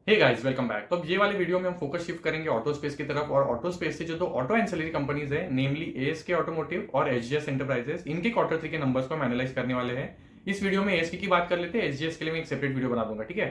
Hey guys welcome back. तो अब ये वाली वीडियो में हम फोकस शिफ्ट करेंगे ऑटो स्पेस की तरफ और ऑटो स्पेस से जो दो ऑटो एंसिलरी कंपनीज है नेमली एएसके ऑटोमोटिव और एचजीएस एंटरप्राइजेस, इनके क्वार्टर थ्री के नंबर्स को हम एनालाइज करने वाले हैं। इस वीडियो में एएसके की बात कर लेते हैं, एचजीएस के लिए मैं एक सेपरेट वीडियो बना दूंगा, ठीक है।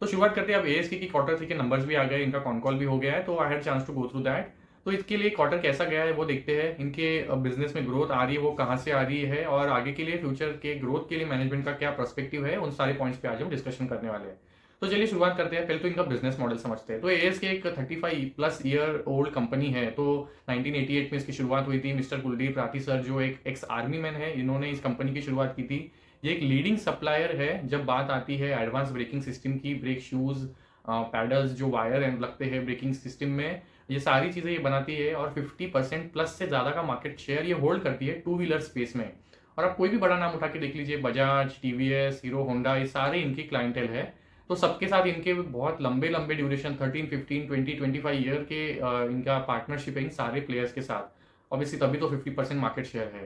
तो शुरुआत करते हैं। अब एएसके की क्वार्टर थ्री के नंबर्स भी आ गए, इनका कॉन कॉल भी हो गया है, तो I had chance to go through that. तो इसके लिए क्वार्टर कैसा गया है वो देखते हैं। इनके बिजनेस में ग्रोथ आ रही है वो कहाँ से आ रही है और आगे के लिए फ्यूचर के ग्रोथ के लिए मैनेजमेंट का क्या पर्सपेक्टिव है, उन सारे पॉइंट्स पे आज हम डिस्कशन करने वाले हैं। तो चलिए शुरुआत करते हैं। पहले तो इनका बिजनेस मॉडल समझते हैं। तो एएस के एक 35+ ईयर ओल्ड कंपनी है। तो 1988 में इसकी शुरुआत हुई थी। मिस्टर कुलदीप राठी सर जो एक एक्स आर्मी मैन है, इन्होंने इस कंपनी की शुरुआत की थी। ये एक लीडिंग सप्लायर है जब बात आती है एडवांस ब्रेकिंग सिस्टम की। ब्रेक शूज, पैडल्स, जो वायर लगते हैं ब्रेकिंग सिस्टम में, ये सारी चीज़ें ये बनाती है और 50% प्लस से ज़्यादा का मार्केट शेयर ये होल्ड करती है टू व्हीलर स्पेस में। और आप कोई भी बड़ा नाम उठा के देख लीजिए, बजाज, टीवीएस, हीरो होंडा, ये सारे इनकी क्लाइंटेल है। तो सबके साथ इनके बहुत लंबे लंबे ड्यूरेशन 13, 15, 20, 25 ईयर के इनका पार्टनरशिप है इन सारे प्लेयर्स के साथ। ऑब्वियसली तभी तो 50% मार्केट शेयर है।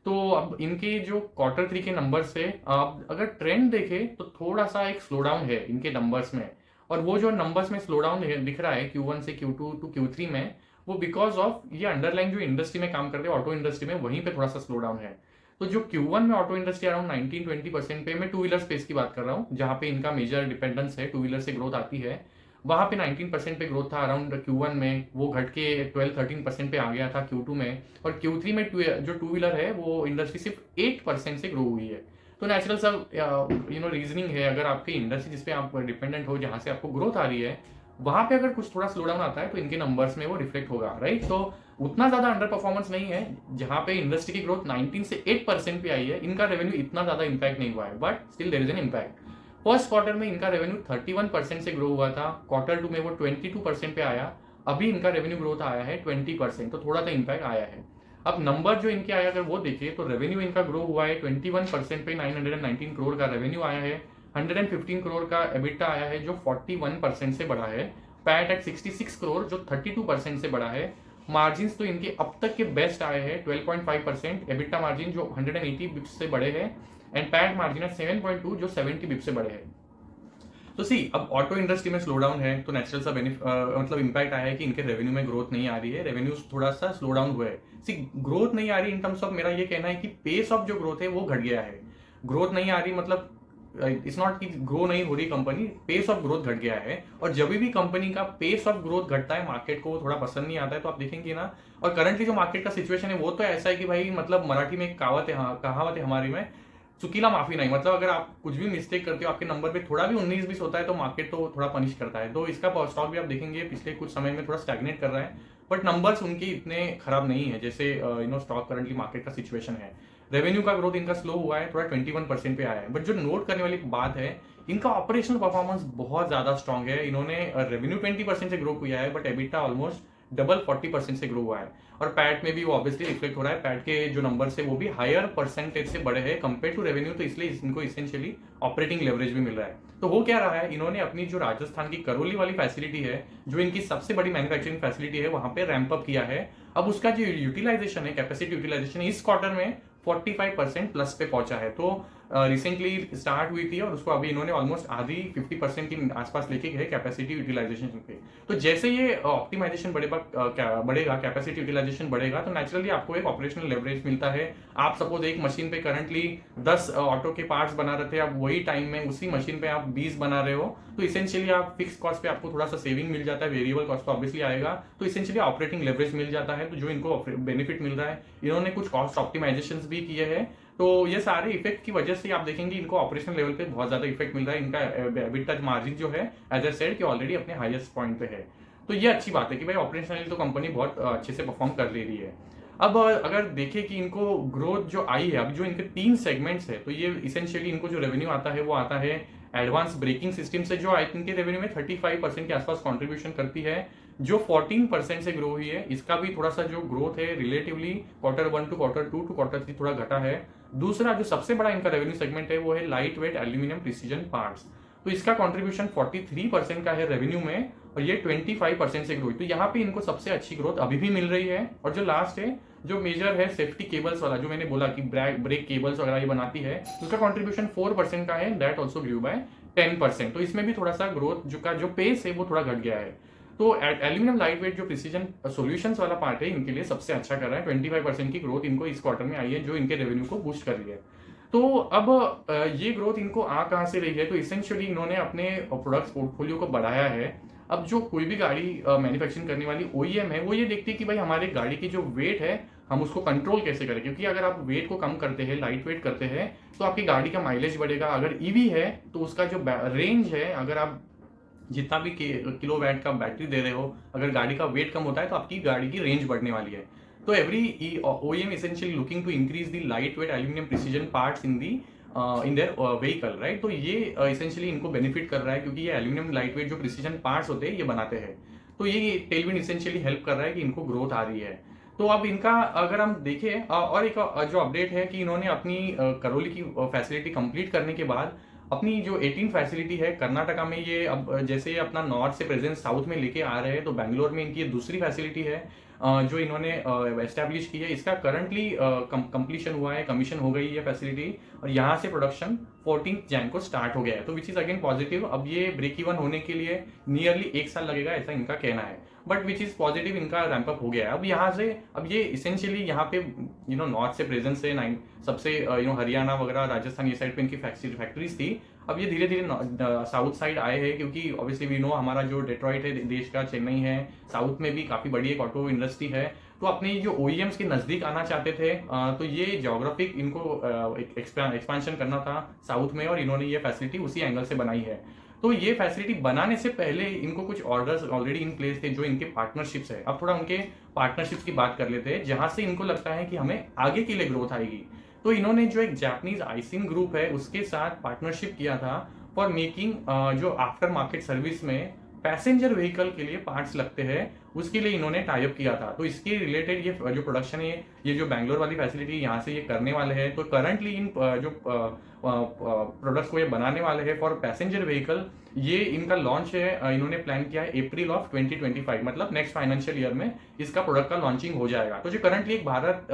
तो अब इनके जो क्वार्टर थ्री के नंबर्स है, अब अगर ट्रेंड देखें तो थोड़ा सा एक स्लो डाउन है इनके नंबर्स में। और वो जो नंबर्स में स्लो डाउन दिख रहा है Q1 से Q2 टू Q3 में, वो बिकॉज ऑफ ये अंडरलाइन जो इंडस्ट्री में काम करते हैं ऑटो इंडस्ट्री में, वहीं पे थोड़ा सा स्लो डाउन है। तो जो Q1 में ऑटो इंडस्ट्री अराउंड 19-20% पे, मैं टू व्हीलर स्पेस की बात कर रहा हूँ जहाँ पे इनका मेजर डिपेंडेंस है, टू व्हीलर से ग्रोथ आती है, वहाँ पे 19% पे ग्रोथ था अराउंड Q1 में। वो घट के 12-13% पे आ गया था Q2 में। और Q3 में जो टू व्हीलर है वो इंडस्ट्री सिर्फ 8% से ग्रो हुई है। तो नेचुरल सब रीजनिंग है, अगर आपकी इंडस्ट्री जिसपे आप डिपेंडेंट हो, जहाँ से आपको ग्रोथ आ रही है, वहां पे अगर कुछ थोड़ा स्लो डाउन आता है तो इनके नंबर्स में वो रिफ्लेक्ट होगा, राइट। तो उतना ज्यादा अंडर परफॉर्मेंस नहीं है। जहां पे इंडस्ट्री की ग्रोथ 19 से 8% पे आई है, इनका रेवेन्यू इतना ज्यादा इंपैक्ट नहीं हुआ है, but still there is an impact. First quarter में इनका रेवेन्यू 31% से ग्रो हुआ था, क्वार्टर टू में वो 22% पे आया। अभी इनका रेवेन्यू ग्रोथ आया है 20%, तो थोड़ा सा इंपैक्ट आया है। अब नंबर जो इनके आया अगर वो देखिए तो रेवेन्यू इनका ग्रो हुआ है 21% पे, 919 करोड़ का रेवेन्यू आया है। 115 करोड़ का एबिटा आया है जो 41% से बढ़ा है। पैट एट 66 करोड़ जो 32% से बढ़ा है। मार्जिन तो इनके अब तक के बेस्ट आए हैं 12.5%, एबिटा मार्जिन जो 180 बिप्स से बढ़े हैं, एंड पैट मार्जिन 7.2 जो 70 बिप्स से बढ़े हैं। तो सी, अब ऑटो इंडस्ट्री में स्लो डाउन है तो नेचुरल सा मतलब इंपैक्ट आया है कि इनके रेवेन्यू में ग्रोथ नहीं आ रही है, रेवेन्यू थोड़ा सा स्लो डाउन हुआ है। सी, ग्रोथ नहीं आ रही इन टर्म्स ऑफ, मेरा ये कहना है कि पेस ऑफ जो ग्रोथ है वो घट गया है। ग्रोथ नहीं आ रही मतलब इट्स नॉट कि ग्रो नहीं हो रही कंपनी, पेस ऑफ ग्रोथ घट गया है। और जब भी कंपनी का पेस ऑफ ग्रोथ घटता है, मार्केट को थोड़ा पसंद नहीं आता है, तो आप देखेंगे ना। और करंटली जो मार्केट का सिचुएशन है वो तो ऐसा है कि भाई, मतलब मराठी में एक कहावत है हमारी में, चुकीला माफी नहीं। मतलब अगर आप कुछ भी मिस्टेक करते हो, आपके नंबर पे थोड़ा भी 19-20 होता है तो मार्केट तो थोड़ा पनिश करता है। तो इसका स्टॉक भी आप देखेंगे पिछले कुछ समय में थोड़ा स्टैग्नेट कर रहा है, बट नंबर्स उनके इतने खराब नहीं है जैसे स्टॉक करंटली मार्केट का सिचुएशन है। रेवेन्यू का ग्रोथ इनका स्लो हुआ है, थोड़ा 21% पे आया है। बट जो नोट करने वाली बात है, इनका ऑपरेशनल परफॉर्मेंस बहुत ज्यादा स्ट्रांग है। इन्होंने रेवेन्यू 20% से ग्रो किया है, बट एबिटा ऑलमोस्ट डबल 40% से ग्रो हुआ है। और पैट में भी वो ऑब्वियसली रिफ्लेक्ट हो रहा है, पैट के जो नंबर्स है वो भी हायर परसेंटेज से बड़े हैं कंपेयर टू रेवेन्यू, तो इसलिए इनको इसेंशियली ऑपरेटिंग लेवरेज भी मिल रहा है। तो हो क्या रहा है, इन्होंने अपनी जो राजस्थान की करौली वाली फैसिलिटी है, जो इनकी सबसे बड़ी मैन्युफैक्चरिंग फैसिलिटी है, वहां पे रैंप अप किया है। अब उसका जो यूटिलाइजेशन है, कैपेसिटी यूटिलाइजेशन, इस क्वार्टर में 45% प्लस पे पहुंचा है। तो रिसेंटली स्टार्ट हुई थी और उसको अभी इन्होंने ऑलमोस्ट आधी 50% के आसपास लेके गए कैपेसिटी यूटिलाइजेशन पे। तो जैसे ये ऑप्टिमाइजेशन बढ़ेगा, कैपेसिटी यूटिलाइजेशन बढ़ेगा, तो नेचुरली आपको एक ऑपरेशनल लेवरेज मिलता है। आप सपोज एक मशीन पे करंटली 10 ऑटो के पार्ट्स बना रहे थे, आप वही टाइम में उसी मशीन पे आप 20 बना रहे हो, तो इसेंशियली आप फिक्स कॉस्ट पे आपको थोड़ा सा सेविंग मिल जाता है, वेरिएबल कॉस्ट तो ऑब्वियसली आएगा, तो इसेंशियली ऑपरेटिंग लेवरेज मिल जाता है। तो जो इनको बेनिफिट मिल रहा है, इन्होंने कुछ कॉस्ट ऑप्टिमाइजेशन भी किए हैं। तो ये सारे इफेक्ट की वजह से आप देखेंगे इनको ऑपरेशनल लेवल पे बहुत ज्यादा इफेक्ट मिल रहा है। इनका एबिटा मार्जिन जो है, एज ए सेड, कि ऑलरेडी अपने हाईएस्ट पॉइंट पे है। तो ये अच्छी बात है कि भाई ऑपरेशनली तो कंपनी बहुत अच्छे से परफॉर्म कर ले रही है। अब अगर देखें कि इनको ग्रोथ जो आई है, अब जो इनके 3 सेगमेंट्स है, तो ये इसेंशियली इनको जो रेवेन्यू आता है वो आता है एडवांस ब्रेकिंग सिस्टम से, जो आई थिंक के रेवेन्यू में 35% के आसपास कंट्रीब्यूशन करती है, जो 14% से ग्रो हुई है। इसका भी थोड़ा सा जो ग्रोथ है relatively quarter 1 to quarter 2 to quarter 3 थोड़ा घटा है। दूसरा जो सबसे बड़ा इनका रेवेन्यू सेगमेंट है वो है light weight aluminium precision parts. तो इसका कंट्रीब्यूशन 43% का है रेवेन्यू में, और ये 25% से ग्रो हुई। तो यहाँ पे इनको सबसे अच्छी ग्रोथ अभी भी मिल रही है। और जो लास्ट है, जो मेजर है सेफ्टी केबल्स वाला, जो मैंने बोला कि ब्रेक केबल्स वगैरह ये बनाती है, उसका कंट्रीब्यूशन 4% का है, दैट ऑल्सो ग्रू बाय 10%। तो इसमें भी थोड़ा सा ग्रोथ जो पेस है वो थोड़ा घट गया है। तो एल्यूमिनियम लाइट वेट जो प्रिसीजन सॉल्यूशंस वाला पार्ट है इनके लिए सबसे अच्छा कर रहा है। 25% की ग्रोथ इनको इस क्वार्टर में आई है, जो इनके रेवेन्यू को बूस्ट कर रही है। तो अब ये ग्रोथ इनको आ कहाँ से रही है? तो इसेंशियली इन्होंने अपने प्रोडक्ट्स पोर्टफोलियो को बढ़ाया है। अब जो कोई भी गाड़ी मैन्युफैक्चरिंग करने वाली ओईएम है, वो ये देखती है कि भाई हमारे गाड़ी की जो वेट है हम उसको कंट्रोल कैसे करें, क्योंकि अगर आप वेट को कम करते हैं, लाइट वेट करते हैं, तो आपकी गाड़ी का माइलेज बढ़ेगा। अगर ईवी है तो उसका जो रेंज है, अगर आप जितना भी किलोवाट का बैटरी दे रहे हो, अगर गाड़ी का वेट कम होता है तो आपकी गाड़ी की रेंज बढ़ने वाली है। तो every OEM essentially looking to increase the lightweight aluminum precision parts in their vehicle, right. तो ये essentially इनको बेनिफिट कर रहा है, क्योंकि ये एल्यूमिनियम लाइटवेट जो प्रिसीजन पार्ट्स होते हैं ये बनाते हैं। तो ये टेलविंड essentially हेल्प कर रहा है कि इनको ग्रोथ आ रही है। तो अब इनका अगर हम देखें और एक जो अपडेट है कि इन्होंने अपनी करौली की फैसिलिटी कंप्लीट करने के बाद अपनी जो 18 फैसिलिटी है कर्नाटका में, ये अब जैसे ये अपना नॉर्थ से प्रेजेंस साउथ में लेके आ रहे हैं, तो बैंगलोर में इनकी ये दूसरी फैसिलिटी है जो इन्होंने एस्टेब्लिश की है। इसका करंटली कंप्लीशन हुआ है, कमीशन हो गई है फैसिलिटी, और यहाँ से प्रोडक्शन 14 जैन को स्टार्ट हो गया है। तो विच इज अगेन पॉजिटिव। अब ये ब्रेक इवन होने के लिए नियरली 1 साल लगेगा, ऐसा इनका कहना है, बट विच इज पॉजिटिव, इनका रैंप अप हो गया है। अब यहाँ से अब ये इसेंशियली यहाँ पे नॉर्थ से प्रेजेंस है, सबसे हरियाणा वगैरह राजस्थान ये साइड पे इनकी फैक्ट्रीज थी। अब ये धीरे धीरे साउथ साइड आए हैं, क्योंकि ऑब्वियसली वी नो हमारा जो डेट्रॉइट है देश का, चेन्नई है, साउथ में भी काफी बड़ी एक ऑटो इंडस्ट्री है। तो अपने जो ओईएम्स के नजदीक आना चाहते थे, तो ये ज्योग्राफिक इनको एक्सपेंशन करना था साउथ में, और इन्होंने ये फैसिलिटी उसी एंगल से बनाई है। तो ये फैसिलिटी बनाने से पहले इनको कुछ ऑर्डर्स ऑलरेडी इन प्लेस थे, जो इनके पार्टनरशिप्स है। अब थोड़ा उनके पार्टनरशिप्स की बात कर लेते हैं, जहां से इनको लगता है कि हमें आगे के लिए ग्रोथ आएगी। तो इन्होंने जो एक जापानीज आइसिंग ग्रुप है उसके साथ पार्टनरशिप किया था फॉर मेकिंग जो आफ्टर मार्केट सर्विस में पैसेंजर व्हीकल के लिए पार्ट्स लगते हैं, उसके लिए इन्होंने टाइप किया था। तो इसके रिलेटेड ये जो प्रोडक्शन है, ये जो बैंगलोर वाली फैसिलिटी यहाँ से ये करने वाले हैं। तो करंटली इन जो प्रोडक्ट्स को ये बनाने वाले हैं फॉर पैसेंजर व्हीकल, ये इनका लॉन्च है, इन्होंने प्लान किया है अप्रैल ऑफ 2025, मतलब नेक्स्ट फाइनेंशियल ईयर में इसका प्रोडक्ट का लॉन्चिंग हो जाएगा। तो जो करंटली एक भारत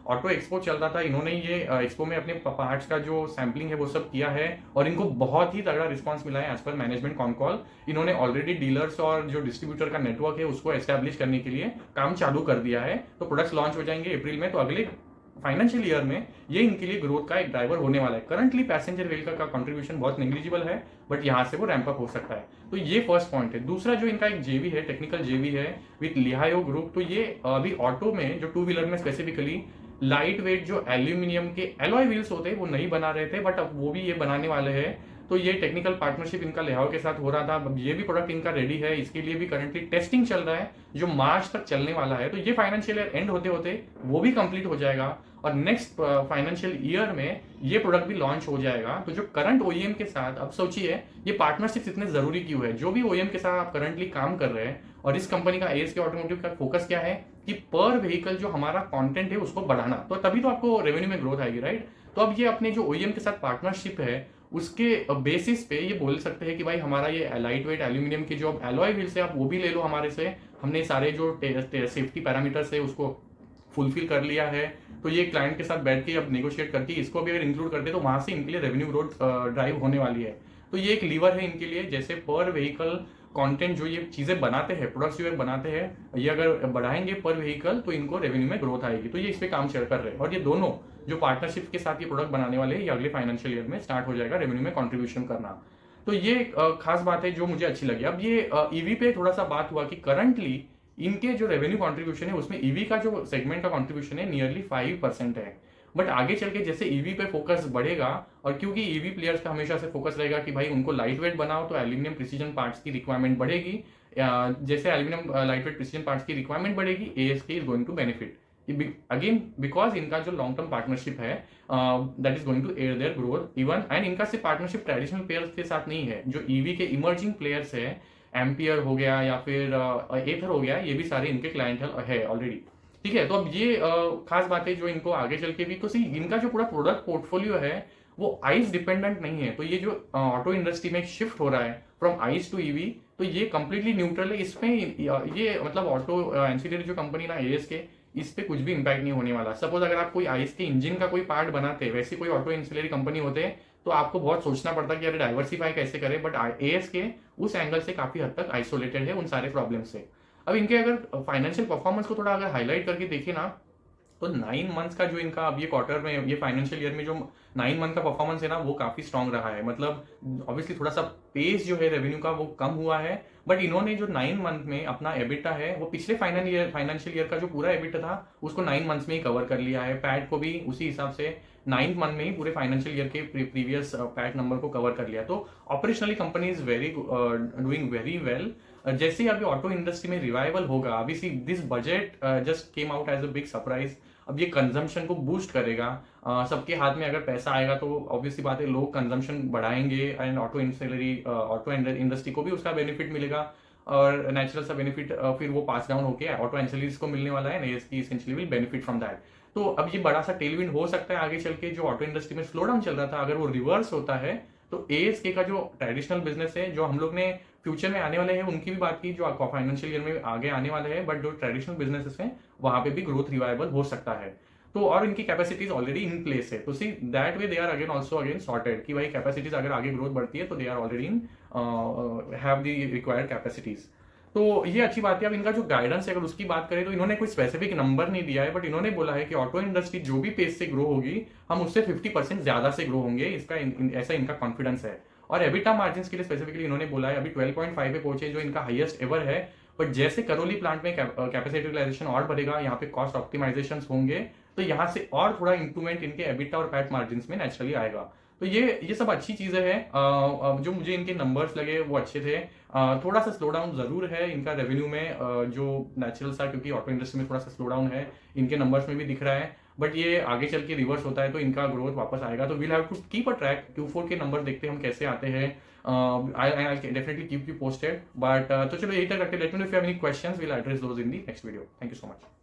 ऑटो एक्सपो चल रहा था, इन्होंने ये एक्सपो में अपने पार्ट्स का जो सैम्पलिंग है वो सब किया है, और इनको बहुत ही तगड़ा रिस्पांस मिला है। As per management con call, इन्होंने ऑलरेडी डीलर्स और जो डिस्ट्रीब्यूटर का नेटवर्क है उसको एस्टेब्लिश करने के लिए काम चालू कर दिया है। तो प्रोडक्ट्स लॉन्च हो जाएंगे अप्रैल में, तो अगले फाइनेंशियल ईयर में ये इनके लिए ग्रोथ का एक ड्राइवर होने वाला है। करंटली पैसेंजर व्हीकल का कंट्रीब्यूशन बहुत नेग्लिजिबल है, बट यहाँ से वो रैंप अप हो सकता है। तो ये फर्स्ट पॉइंट है। दूसरा जो इनका एक जेवी है, टेक्निकल जेवी है विथ लिहायो ग्रुप। तो ये अभी ऑटो में जो 2 व्हीलर में स्पेसिफिकली लाइट वेट जो एल्यूमिनियम के एलॉय व्हील्स होते हैं वो नहीं बना रहे थे, बट अब वो भी ये बनाने वाले हैं। तो ये टेक्निकल पार्टनरशिप इनका लिहाओ के साथ हो रहा था। अब ये भी प्रोडक्ट इनका रेडी है, इसके लिए भी करंटली टेस्टिंग चल रहा है, जो मार्च तक चलने वाला है। तो ये फाइनेंशियल ईयर एंड होते होते वो भी कंप्लीट हो जाएगा, और नेक्स्ट फाइनेंशियल ईयर में ये प्रोडक्ट भी लॉन्च हो जाएगा। तो जो करंट ओईएम के साथ, अब सोचिए ये पार्टनरशिप इतने जरूरी क्यों है। जो भी ओईएम के साथ आप करंटली काम कर रहे हैं, और इस कंपनी का ASK ऑटोमोटिव का फोकस क्या है कि पर व्हीकल जो हमारा कंटेंट है उसको बढ़ाना, तो तभी तो आपको रेवेन्यू में ग्रोथ आएगी, राइट। तो अब ये अपने जो ओईएम के साथ पार्टनरशिप है उसके बेसिस पे ये बोल सकते हैं कि भाई हमारा ये लाइट वेट एल्यूमिनियम की जो एलॉय व्हील्स है आप वो भी ले लो हमारे से, हमने सारे जो सेफ्टी पैरामीटर्स है उसको फुलफिल कर लिया है। तो ये क्लाइंट के साथ बैठ के अब नेगोशिएट करके इसको भी अगर इंक्लूड करते तो वहां से इनके लिए रेवेन्यू ग्रोथ ड्राइव होने वाली है। तो ये एक लीवर है इनके लिए, जैसे पर व्हीकल कंटेंट जो ये चीजें बनाते हैं, प्रोडक्ट्स जो बनाते हैं, ये अगर बढ़ाएंगे पर व्हीकल तो इनको रेवेन्यू में ग्रोथ आएगी। तो ये इस पे काम शेयर कर रहे हैं, और ये दोनों जो पार्टनरशिप के साथ ये प्रोडक्ट बनाने वाले हैं, ये अगले फाइनेंशियल ईयर में स्टार्ट हो जाएगा रेवेन्यू में कॉन्ट्रीब्यूशन करना। तो ये खास बात है जो मुझे अच्छी लगी। अब ये ईवी पे थोड़ा सा बात हुआ कि करंटली इनके जो रेवेन्यू कंट्रीब्यूशन है उसमें ईवी का जो सेगमेंट का कंट्रीब्यूशन है नियरली 5% है। बट आगे चल के जैसे ईवी पे फोकस बढ़ेगा, और क्योंकि ईवी प्लेयर्स का हमेशा से फोकस रहेगा कि भाई उनको लाइट वेट बनाओ, तो एल्यूमिनियम प्रिसीजन पार्ट्स की रिक्वायरमेंट बढ़ेगी। जैसे aluminium light weight precision parts की रिक्वायरमेंट बढ़ेगी, ASK is going to benefit again, because इनका जो लॉन्ग टर्म पार्टनरशिप है that is going to add their growth even. And इनका सिर्फ पार्टनरशिप ट्रेडिशनल प्लेयर्स के साथ नहीं है, जो ईवी के इमर्जिंग प्लेयर्स है, एम्पियर हो गया या फिर एथर हो गया, ये भी सारे इनके क्लाइंट है ऑलरेडी। ठीक है, तो अब ये खास बात है जो इनको आगे चल के भी, तो सी इनका जो पूरा प्रोडक्ट पोर्टफोलियो है वो आइस डिपेंडेंट नहीं है। तो ये जो ऑटो इंडस्ट्री में शिफ्ट हो रहा है फ्रॉम आइस टू ईवी, तो ये कंप्लीटली न्यूट्रल है। इसमें ये मतलब ऑटो एंसिलरी जो कंपनी ना ASK, इस पे कुछ भी इंपैक्ट नहीं होने वाला। सपोज अगर आप कोई आइस के इंजन का कोई पार्ट बनाते हैं, वैसे कोई ऑटो एंसिलरी कंपनी होते हैं तो आपको बहुत सोचना पड़ता कि अरे डाइवर्सिफाई कैसे करें, बट ASK उस एंगल से काफी हद तक आइसोलेटेड है उन सारे प्रॉब्लम से। अब इनके अगर फाइनेंशियल परफॉर्मेंस को थोड़ा अगर हाईलाइट करके देखें ना, तो 9 मंथ्स का जो इनका अब ये क्वार्टर में, ये फाइनेंशियल ईयर में जो 9 मंथ का परफॉर्मेंस है ना, वो काफी स्ट्रांग रहा है। मतलब ऑब्वियसली थोड़ा सा पेस जो है रेवेन्यू का वो कम हुआ है, बट इन्होंने जो 9 मंथ में अपना एबिटा है वो पिछले फाइनेंशियल ईयर का जो पूरा एबिटा था उसको 9 मंथ्स में ही कवर कर लिया है। पैट को भी उसी हिसाब से 9 मंथ में ही पूरे फाइनेंशियल ईयर के प्रीवियस पैट नंबर को कवर कर लिया। तो operationally company is very doing very well. जैसे ही अभी ऑटो इंडस्ट्री में रिवाइवल होगा, अभी see this budget just came out as a big surprise. अब ये कंजम्पशन को बूस्ट करेगा। सबके हाथ में अगर पैसा आएगा तो ऑब्वियसली बात है लोग कंजम्पशन बढ़ाएंगे, एंड ऑटो इंडस्ट्री को भी उसका बेनिफिट मिलेगा, और नेचुरल सा बेनिफिट फिर वो पास डाउन होकर ऑटो एंसिलरीज को मिलने वाला है, ASK essentially will benefit from that. तो अब ये बड़ा सा टेलविंड हो सकता है आगे चल के। जो ऑटो इंडस्ट्री में स्लो डाउन चल रहा था, अगर वो रिवर्स होता है तो ASK का जो ट्रेडिशनल बिजनेस है, जो हम लोग ने फ्यूचर में आने वाले हैं उनकी भी बात की, जो फाइनेंशियल ईयर में आगे आने वाले हैं, बट जो ट्रेडिशनल बिजनेसेस हैं वहां पे भी ग्रोथ रिवाइवल हो सकता है। तो और इनकी कैपेसिटीज ऑलरेडी इन प्लेस है, तो see that way they are again sorted कि भाई कैपेसिटीज अगर आगे ग्रोथ बढ़ती है तो they are already in have the required capacities. तो ये अच्छी बात है। अब इनका जो गाइडेंस है अगर उसकी बात करें तो इन्होंने कोई स्पेसिफिक नंबर नहीं दिया है, बट इन्होंने बोला है कि ऑटो इंडस्ट्री जो भी पेस से ग्रो होगी हम उससे 50% ज्यादा से ग्रो होंगे, इसका ऐसा इनका कॉन्फिडेंस है। और एबिटा मार्जिन के लिए स्पेसिफिकली इन्होंने बोला है अभी 12.5 पे पहुंचे, जो इनका हाईएस्ट एवर है। बट जैसे करौली प्लांट में कैपेसिटी यूटिलाइजेशन और बढ़ेगा, यहाँ पे कॉस्ट ऑप्टिमाइजेशन होंगे, तो यहाँ से और थोड़ा इंप्रूवमेंट इनके एबिटा और पैट मार्जिन में नेचुरली आएगा। तो ये सब अच्छी चीजें हैं। जो मुझे इनके नंबर्स लगे वो अच्छे थे। थोड़ा सा स्लो डाउन जरूर है इनका रेवेन्यू में, जो नेचुरल सा, क्योंकि ऑटो इंडस्ट्री में थोड़ा सा स्लो डाउन है इनके नंबर्स में भी दिख रहा है। बट ये आगे चल के रिवर्स होता है तो इनका ग्रोथ वापस आएगा। तो we'll have to keep a track. Q4 के नंबर देखते हैं हम कैसे आते हैं। I definitely keep you posted. But तो चलो यही तक रखते हैं। Let me know if you have any questions, we'll address those in the next video. Thank you so much.